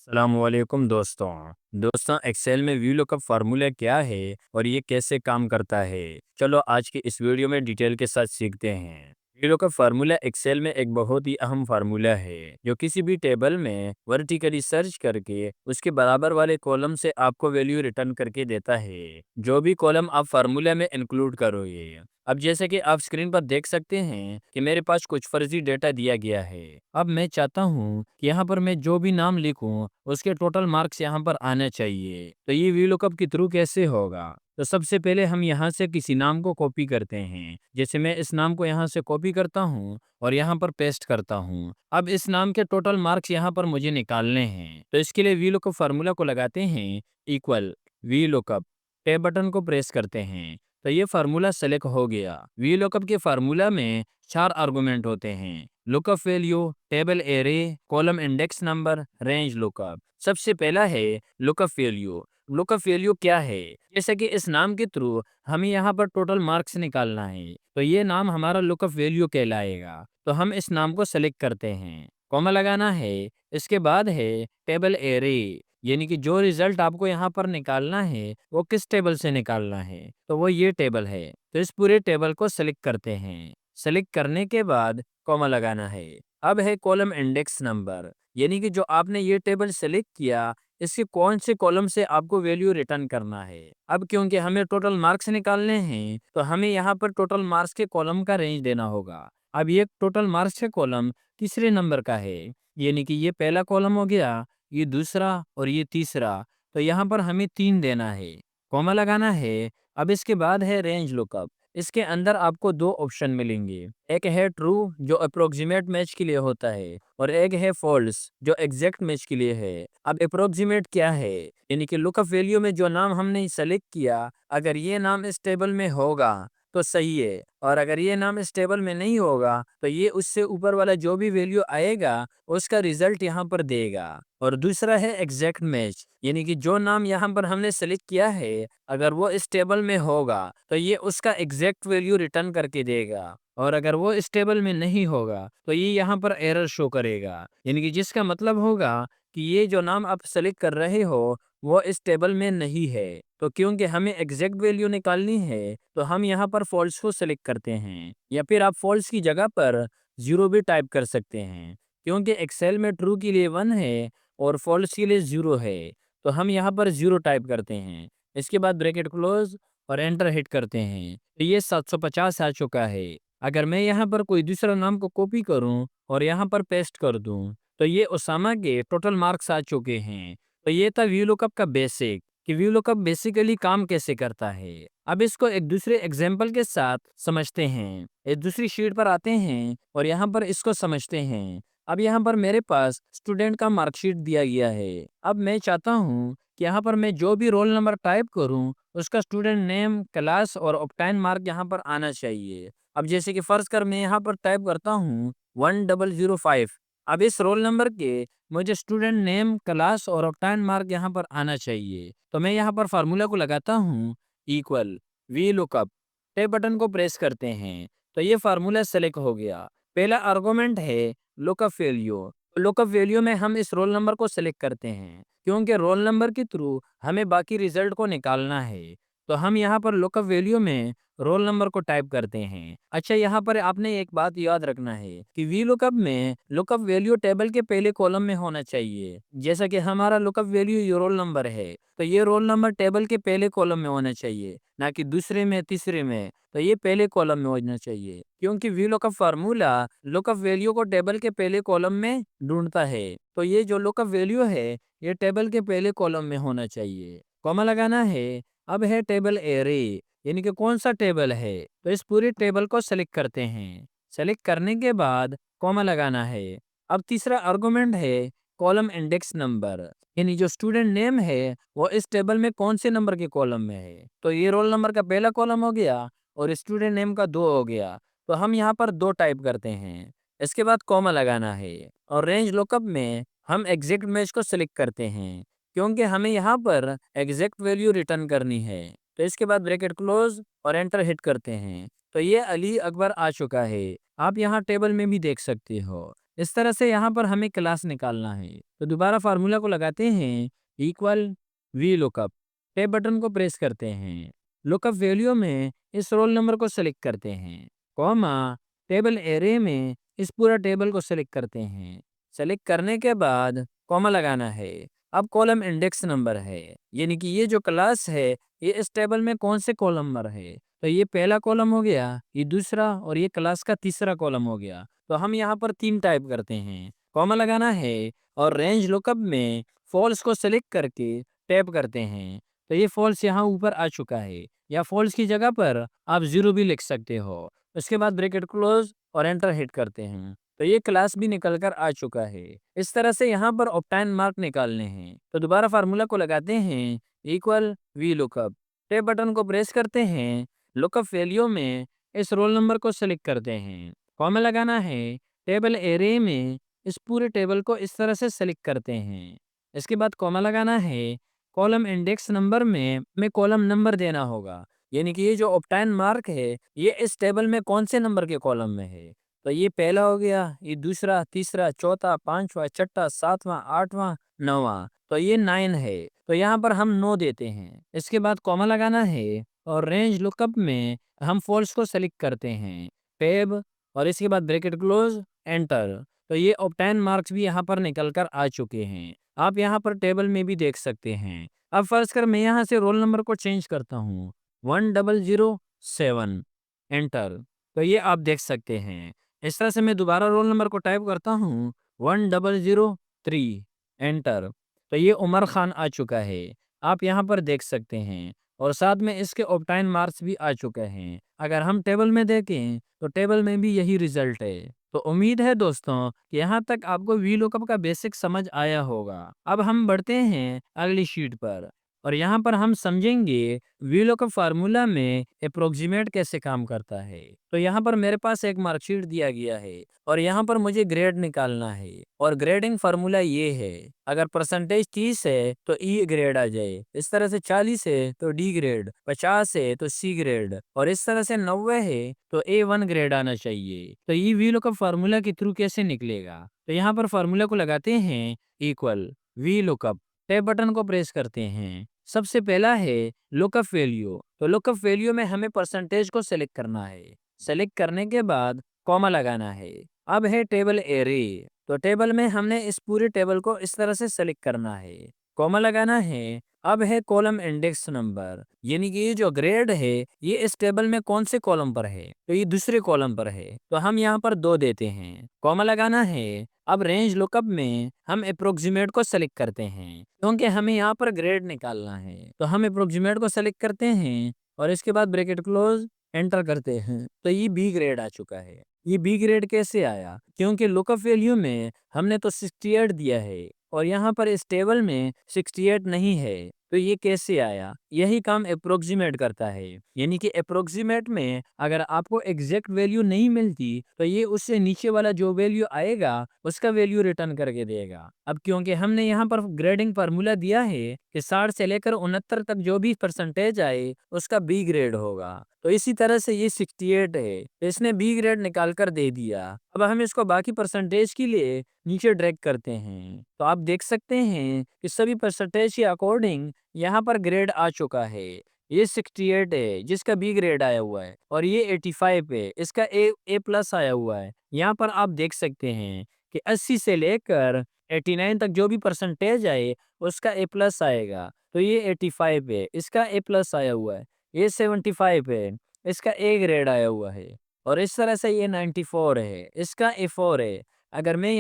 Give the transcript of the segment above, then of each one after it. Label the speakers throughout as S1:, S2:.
S1: अस्सलामुअलैकुम दोस्तों एक्सेल में व्यू लुकअप फार्मूला क्या है और ये कैसे काम करता है। चलो आज की इस वीडियो में डिटेल के साथ सीखते हैं। व्यू लुकअप फार्मूला एक्सेल में एक बहुत ही अहम फार्मूला है जो किसी भी टेबल में वर्टिकली सर्च करके उसके बराबर वाले कॉलम से आपको वैल्यू रिटर्न करके देता है, जो भी कॉलम आप फार्मूला में इंक्लूड करोगे। अब जैसे कि आप स्क्रीन पर देख सकते हैं कि मेरे पास कुछ फर्जी डेटा दिया गया है। अब मैं चाहता हूँ कि यहाँ पर मैं जो भी नाम लिखूँ उसके टोटल मार्क्स यहाँ पर आने चाहिए। तो ये वीलुकअप के थ्रू कैसे होगा? तो सबसे पहले हम यहाँ से किसी नाम को कॉपी करते हैं। जैसे मैं इस नाम को यहाँ से कॉपी करता हूँ और यहाँ पर पेस्ट करता हूँ। अब इस नाम के टोटल मार्क्स यहाँ पर मुझे निकालने हैं। तो इसके लिए वीलुकअप फार्मूला को लगाते हैं इक्वल वीलुकअप, टैब बटन को प्रेस करते हैं। तो ये फार्मूला सेलेक्ट हो गया। वीलुकअप के फार्मूला में 4 आर्गुमेंट होते हैं: lookup value, table array, column index number, range lookup. सबसे पहला है लुकअप वैल्यू। लुकअप वैल्यू क्या है? जैसे कि इस नाम के थ्रू हमें यहाँ पर टोटल मार्क्स निकालना है, तो ये नाम हमारा लुकअप वैल्यू कहलाएगा। तो हम इस नाम को सेलेक्ट करते हैं, कॉमा लगाना है। इसके बाद है टेबल एरे, यानी कि जो रिजल्ट आपको यहाँ पर निकालना है वो किस टेबल से निकालना है, तो वो ये टेबल है। तो इस पूरे टेबल को सेलेक्ट करते हैं। सेलेक्ट करने के बाद कॉमा लगाना है। अब है कॉलम इंडेक्स नंबर, यानी कि जो आपने ये टेबल सेलेक्ट किया इसके कौन से कॉलम से आपको वैल्यू रिटर्न करना है। अब क्योंकि हमें टोटल मार्क्स निकालने हैं तो हमें यहाँ पर टोटल मार्क्स के कॉलम का रेंज देना होगा। अब ये टोटल मार्क्स के कॉलम तीसरे नंबर का है, यानी कि ये पहला कॉलम हो गया, ये दूसरा और ये तीसरा। तो यहाँ पर हमें 3 देना है, कॉमा लगाना है। अब इसके बाद है रेंज लुकअप। इसके अंदर आपको 2 ऑप्शन मिलेंगे, एक है ट्रू जो अप्रोक्सीमेट मैच के लिए होता है और एक है फॉल्स जो एग्जैक्ट मैच के लिए है। अब अप्रोक्सीमेट क्या है? यानी कि लुकअप वैल्यू में जो नाम हमने सेलेक्ट किया, अगर ये नाम इस टेबल में होगा तो सही है, और अगर ये नाम इस टेबल में नहीं होगा तो ये उससे ऊपर वाला जो भी वैल्यू आएगा उसका रिजल्ट यहाँ पर देगा। और दूसरा है एग्जैक्ट मैच, यानी कि जो नाम यहाँ पर हमने सेलेक्ट किया है अगर वो इस टेबल में होगा तो ये उसका एग्जैक्ट वैल्यू रिटर्न करके देगा, और अगर वो इस टेबल में नहीं होगा तो ये यहाँ पर एरर शो करेगा। यानी कि जिसका मतलब होगा कि ये जो नाम आप सेलेक्ट कर रहे हो वो इस टेबल में नहीं है। तो क्योंकि हमें एग्जैक्ट वैल्यू निकालनी है तो हम यहाँ पर फॉल्स को सेलेक्ट करते हैं, या फिर आप फॉल्स की जगह पर 0 भी टाइप कर सकते हैं। क्योंकि एक्सेल में ट्रू के लिए 1 है और फॉल्स के लिए 0 है, तो हम यहाँ पर 0 टाइप करते हैं। इसके बाद ब्रैकेट क्लोज और एंटर हिट करते हैं। तो ये 750 आ चुका है। अगर मैं यहाँ पर कोई दूसरा नाम को कॉपी करूँ और यहाँ पर पेस्ट कर दूँ तो ये उसामा के टोटल मार्क्स आ चुके हैं। तो ये था व्यू लुकअप का बेसिक, कि व्यू लुकअप बेसिकली काम कैसे करता है। अब इसको एक दूसरे एग्जाम्पल के साथ समझते हैं। एक दूसरी शीट पर आते हैं और यहाँ पर इसको समझते हैं। अब यहाँ पर मेरे पास स्टूडेंट का मार्कशीट दिया गया है। अब मैं चाहता हूँ कि यहाँ पर मैं जो भी रोल नंबर टाइप करूँ उसका स्टूडेंट नेम, क्लास और ऑब्टेन मार्क यहाँ पर आना चाहिए। अब जैसे कि फर्ज कर मैं यहाँ पर टाइप करता हूँ 1005। अब इस रोल नंबर के मुझे स्टूडेंट नेम, क्लास और ऑब्टेन मार्क यहाँ पर आना चाहिए। तो मैं यहाँ पर फार्मूला को लगाता हूँ equal V lookup, tab button को प्रेस करते हैं। तो ये फार्मूला सेलेक्ट हो गया। पहला आर्गुमेंट है लुकअप वैल्यू। लुकअप वैल्यू में हम इस रोल नंबर को सेलेक्ट करते हैं क्योंकि रोल नंबर के थ्रू हमें बाकी रिजल्ट को निकालना है। तो हम यहाँ पर लुकअप वैल्यू में रोल नंबर को टाइप करते हैं। अच्छा, यहाँ पर आपने एक बात याद रखना है कि वी लुकअप में लुकअप वैल्यू टेबल के पहले कॉलम में होना चाहिए। जैसा कि हमारा लुकअप वैल्यू ये रोल नंबर है तो ये रोल नंबर टेबल के पहले कॉलम में होना चाहिए, ना कि दूसरे में, तीसरे में। तो ये पहले कॉलम में होना चाहिए क्योंकि V lookup formula lookup value को टेबल के पहले कॉलम में ढूंढता है। तो ये जो लुकअप वैल्यू है ये टेबल के पहले कॉलम में होना चाहिए, कॉमा लगाना है। अब है टेबल एरे, यानी कि कौन सा टेबल है, तो इस पूरे टेबल को सेलेक्ट करते हैं। सेलेक्ट करने के बाद कॉमा लगाना है। अब तीसरा आर्गुमेंट है कॉलम इंडेक्स नंबर, यानी जो स्टूडेंट नेम है वो इस टेबल में कौन से नंबर के कॉलम में है। तो ये रोल नंबर का पहला कॉलम हो गया और स्टूडेंट नेम का 2 हो गया। तो हम यहाँ पर 2 टाइप करते हैं। इसके बाद कॉमा लगाना है और रेंज लुकअप में हम एग्जैक्ट मैच को सिलेक्ट करते हैं क्योंकि हमें यहाँ पर एग्जैक्ट वैल्यू रिटर्न करनी है। तो इसके बाद ब्रैकेट क्लोज और एंटर हिट करते हैं। तो ये अली अकबर आ चुका है। आप यहाँ टेबल में भी देख सकते हो। इस तरह से यहाँ पर हमें क्लास निकालना है। तो दोबारा फार्मूला को लगाते हैं, equal V lookup, tab button को प्रेस करते हैं, लुकअप वैल्यू में इस रोल नंबर को सेलेक्ट करते हैं, कॉमा टेबल एरे में इस पूरा टेबल को सेलेक्ट करते हैं। सेलेक्ट करने के बाद कॉमा लगाना है। अब कॉलम इंडेक्स नंबर है, यानी कि ये जो क्लास है ये इस टेबल में कौन से कॉलम नंबर है। तो ये पहला कॉलम हो गया, ये दूसरा, और ये क्लास का तीसरा कॉलम हो गया। तो हम यहाँ पर 3 टाइप करते हैं, कॉमा लगाना है और रेंज लुकअप में फॉल्स को सेलेक्ट करके टैप करते हैं। तो ये फॉल्स यहाँ ऊपर आ चुका है, या फॉल्स की जगह पर आप 0 भी लिख सकते हो। उसके बाद ब्रैकेट क्लोज और एंटर हिट करते हैं। तो ये क्लास भी निकल कर आ चुका है। इस तरह से यहाँ पर ऑप्टाइन मार्क निकालने हैं। तो दोबारा फार्मूला को लगाते हैं, equal V lookup, tab button को प्रेस करते हैं, लुकअप वैल्यू में इस रोल नंबर को सेलेक्ट करते हैं, कॉमा लगाना है, टेबल एरे में इस पूरे टेबल को इस तरह से सेलेक्ट करते हैं। इसके बाद कॉमा लगाना है, कॉलम इंडेक्स नंबर में कॉलम नंबर देना होगा, यानी कि ये जो ऑप्टाइन मार्क है ये इस टेबल में कौन से नंबर के कॉलम में है। तो ये पहला हो गया, ये दूसरा, तीसरा, चौथा, पांचवा, छठा, सातवां, आठवां, नौवां। तो ये 9 है, तो यहाँ पर हम 9 देते हैं। इसके बाद कॉमा लगाना है और रेंज लुकअप में हम फॉल्स को सेलेक्ट करते हैं, टैब, और इसके बाद ब्रैकेट क्लोज, एंटर। तो ये ऑप्टाइन मार्क्स भी यहाँ पर निकल कर आ चुके हैं। आप यहाँ पर टेबल में भी देख सकते हैं। अब फर्ज कर मैं यहाँ से रोल नंबर को चेंज करता हूँ, 1007, एंटर। तो ये आप देख सकते हैं। इस तरह से मैं दोबारा रोल नंबर को टाइप करता हूँ, 1003, एंटर। तो ये उमर खान आ चुका है, आप यहाँ पर देख सकते हैं, और साथ में इसके ऑप्टाइन मार्क्स भी आ चुके हैं। अगर हम टेबल में देखें तो टेबल में भी यही रिजल्ट है। तो उम्मीद है दोस्तों कि यहाँ तक आपको वी लुकअप का बेसिक समझ आया होगा। अब हम बढ़ते हैं अगली शीट पर, और यहाँ पर हम समझेंगे वी लुकअप फार्मूला में अप्रोक्सीमेट कैसे काम करता है। तो यहाँ पर मेरे पास एक मार्कशीट दिया गया है और यहाँ पर मुझे ग्रेड निकालना है, और ग्रेडिंग फार्मूला ये है, अगर परसेंटेज 30 है तो ई ग्रेड आ जाए, इस तरह से 40 है तो डी ग्रेड, 50 है तो सी ग्रेड, और इस तरह से 90 है तो A1 ग्रेड आना चाहिए। तो ये वी लुकअप फार्मूला के थ्रू कैसे निकलेगा। तो यहाँ पर फार्मूला को लगाते हैं, equal V lookup, tab button को प्रेस करते हैं। सबसे पहला है लुकअप वैल्यू। तो लुकअप वैल्यू में हमें परसेंटेज को सेलेक्ट करना है। सेलेक्ट करने के बाद कॉमा लगाना है। अब है टेबल एरे। तो टेबल में हमने इस पूरे टेबल को इस तरह से सेलेक्ट करना है, कॉमा लगाना है। अब है कॉलम इंडेक्स नंबर, यानी कि ये जो ग्रेड है ये इस टेबल में कौन से कॉलम पर है। तो ये दूसरे कॉलम पर है, तो हम यहाँ पर 2 देते हैं, कॉमा लगाना है। अब रेंज लुकअप में हम अप्रोक्सीमेट को सेलेक्ट करते हैं, क्योंकि हमें यहाँ पर ग्रेड निकालना है। तो हम अप्रोक्सीमेट को सेलेक्ट करते हैं और इसके बाद ब्रैकेट क्लोज, एंटर करते हैं। तो ये बी ग्रेड आ चुका है। ये बी ग्रेड कैसे आया, क्योंकि लुकअप वैल्यू में हमने तो 68 दिया है और यहाँ पर इस टेबल में 68 नहीं है। तो ये कैसे आया, यही काम अप्रोक्सीमेट करता है। यानी कि अप्रोक्सीमेट में अगर आपको एग्जैक्ट वैल्यू नहीं मिलती तो ये उससे नीचे वाला जो वैल्यू आएगा उसका वैल्यू रिटर्न करके देगा। अब क्योंकि हमने यहाँ पर ग्रेडिंग फार्मूला दिया है कि 60 से लेकर 69 तक जो भी परसेंटेज आए उसका बी ग्रेड होगा, तो इसी तरह से ये 68 है, तो इसने बी ग्रेड निकाल कर दे दिया। अब हम इसको बाकी परसेंटेज के लिए नीचे ड्रैग करते हैं, तो आप देख सकते हैं कि सभी परसेंटेज के अकॉर्डिंग यहाँ पर ग्रेड आ चुका है। ये 68 है जिसका बी ग्रेड आया हुआ है, और ये 85 है इसका ए प्लस आया हुआ है। यहाँ पर आप देख सकते हैं कि 80 से लेकर 89 तक जो भी परसेंटेज आए उसका ए प्लस आएगा। तो ये 85 है इसका ए प्लस आया हुआ है, ये 75 है इसका ए ग्रेड आया हुआ है, और इस तरह से ये 94 है इसका ए 4 है। अगर मैं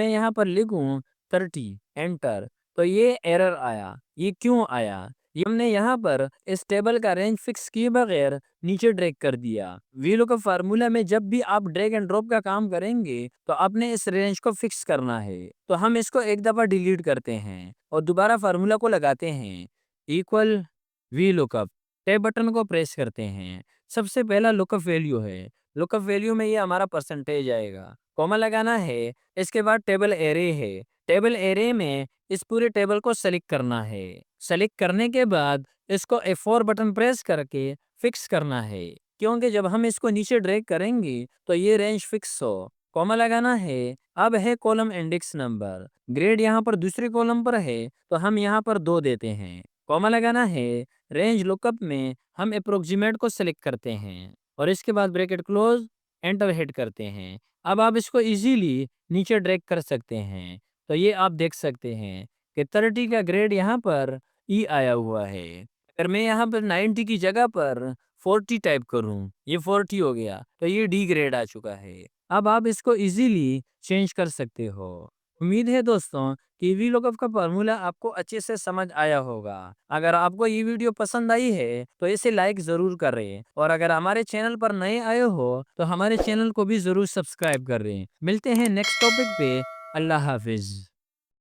S1: यहाँ पर लिखूं 30, एंटर, तो ये एरर आया। ये क्यों आया, ये हमने यहाँ पर इस टेबल का रेंज फिक्स किए बगैर नीचे ड्रैग कर दिया। वीलूकअप फार्मूला में जब भी आप ड्रैग एंड ड्रॉप का काम करेंगे तो आपने इस रेंज को फिक्स करना है। तो हम इसको एक दफा डिलीट करते हैं और दोबारा फार्मूला को लगाते हैं, इक्वल वीलूकअप, टैब बटन को प्रेस करते हैं। सबसे पहला लुकअप वैल्यू है, लुकअप वैल्यू में ये हमारा परसेंटेज आएगा, कॉमा लगाना है। इसके बाद टेबल एरे है, टेबल एरे में इस पूरे टेबल को सेलेक्ट करना है। सेलेक्ट करने के बाद इसको F4 बटन प्रेस करके फिक्स करना है, क्योंकि जब हम इसको नीचे ड्रैग करेंगे तो ये रेंज फिक्स हो। कॉमा लगाना है। अब है कॉलम इंडेक्स नंबर, ग्रेड यहाँ पर दूसरे कॉलम पर है तो हम यहाँ पर 2 देते हैं। कॉमा लगाना है। रेंज लुकअप में हम अप्रोक्सीमेट को सिलेक्ट करते हैं और इसके बाद ब्रैकेट क्लोज, एंटर हिट करते हैं। अब आप इसको इजीली नीचे ड्रैग कर सकते हैं। तो ये आप देख सकते हैं कि 30 का ग्रेड यहाँ पर ई आया हुआ है। अगर मैं यहाँ पर 90 की जगह पर 40 टाइप करूँ, ये 40 हो गया तो ये डी ग्रेड आ चुका है। अब आप इसको इजीली चेंज कर सकते हो। उम्मीद है दोस्तों कि वीलॉकअप का फार्मूला आपको अच्छे से समझ आया होगा। अगर आपको ये वीडियो पसंद आई है तो इसे लाइक ज़रूर करें और अगर हमारे चैनल पर नए आए हो तो हमारे चैनल को भी ज़रूर सब्सक्राइब करें। मिलते हैं नेक्स्ट टॉपिक पे। अल्लाह हाफिज़।